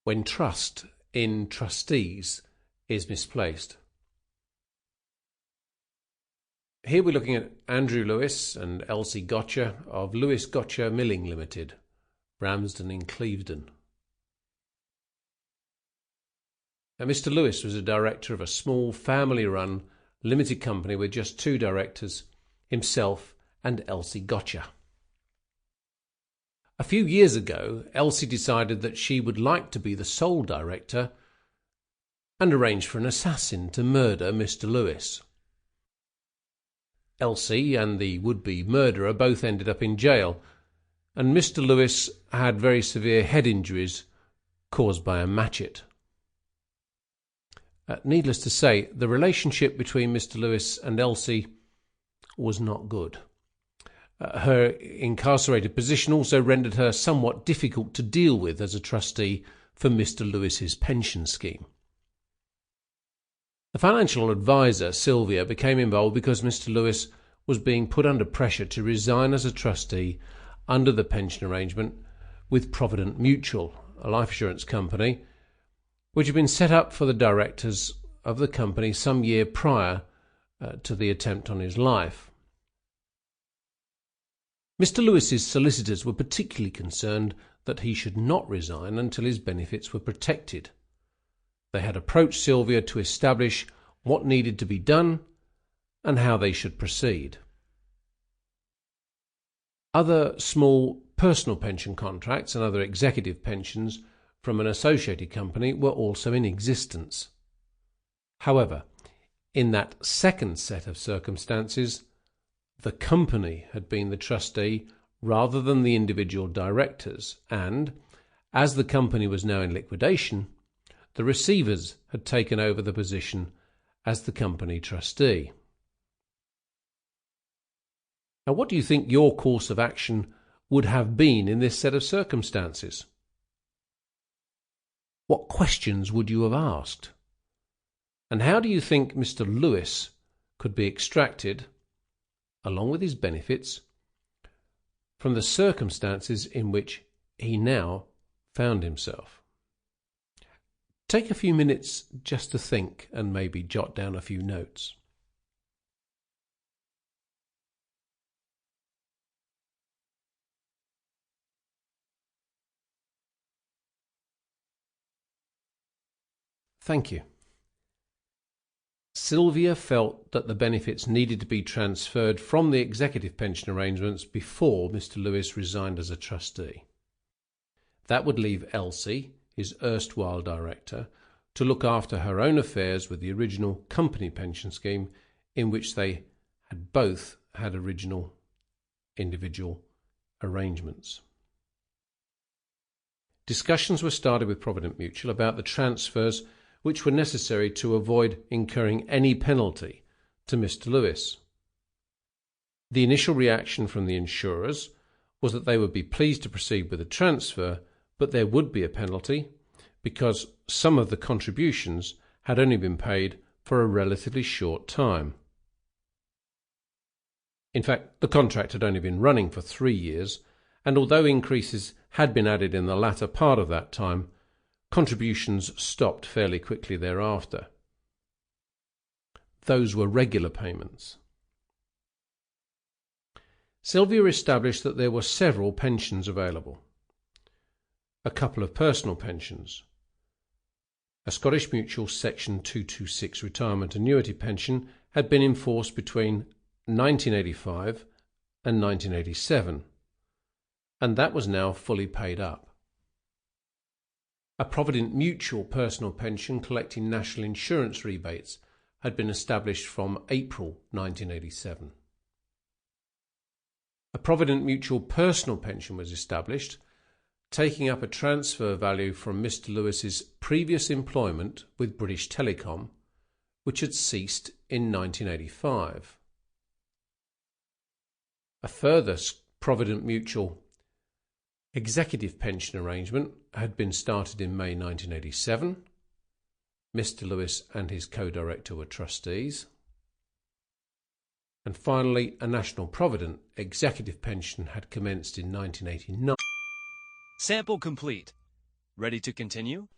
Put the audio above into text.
when trust in trustees is misplaced. Here we're looking at Andrew Lewis and Elsie Gotcher of Lewis Gotcher Milling Limited, Ramsden in Clevedon. Now, Mr. Lewis was a director of a small family-run limited company with just two directors, himself and Elsie Gotcher. A few years ago, Elsie decided that she would like to be the sole director and arranged for an assassin to murder Mr. Lewis. Elsie and the would-be murderer both ended up in jail, and Mr. Lewis had very severe head injuries caused by a matchet. Needless to say, the relationship between Mr. Lewis and Elsie was not good. Her incarcerated position also rendered her somewhat difficult to deal with as a trustee for Mr. Lewis's pension scheme. The financial advisor, Sylvia, became involved because Mr. Lewis was being put under pressure to resign as a trustee under the pension arrangement with Provident Mutual, a life assurance company, which had been set up for the directors of the company some year prior to the attempt on his life. Mr. Lewis's solicitors were particularly concerned that he should not resign until his benefits were protected. They had approached Sylvia to establish what needed to be done and how they should proceed. Other small personal pension contracts and other executive pensions from an associated company were also in existence. However, in that second set of circumstances, the company had been the trustee rather than the individual directors, and, as the company was now in liquidation, the receivers had taken over the position as the company trustee. Now, what do you think your course of action would have been in this set of circumstances? What questions would you have asked? And how do you think Mr. Lewis could be extracted, along with his benefits, from the circumstances in which he now found himself? Take a few minutes just to think and maybe jot down a few notes. Thank you. Sylvia felt that the benefits needed to be transferred from the executive pension arrangements before Mr. Lewis resigned as a trustee. That would leave Elsie, his erstwhile director, to look after her own affairs with the original company pension scheme in which they had both had original individual arrangements. Discussions were started with Provident Mutual about the transfers which were necessary to avoid incurring any penalty to Mr. Lewis. The initial reaction from the insurers was that they would be pleased to proceed with the transfer, but there would be a penalty because some of the contributions had only been paid for a relatively short time. In fact, the contract had only been running for 3 years, and although increases had been added in the latter part of that time, contributions stopped fairly quickly thereafter. Those were regular payments. Sylvia established that there were several pensions available. A couple of personal pensions. A Scottish Mutual Section 226 retirement annuity pension had been in force between 1985 and 1987, and that was now fully paid up. A Provident Mutual personal pension collecting national insurance rebates had been established from April 1987. A Provident Mutual personal pension was established, taking up a transfer value from Mr. Lewis's previous employment with British Telecom, which had ceased in 1985. A further Provident Mutual executive pension arrangement had been started in May 1987. Mr. Lewis and his co-director were trustees. And finally, a National Provident executive pension had commenced in 1989. Sample complete. Ready to continue?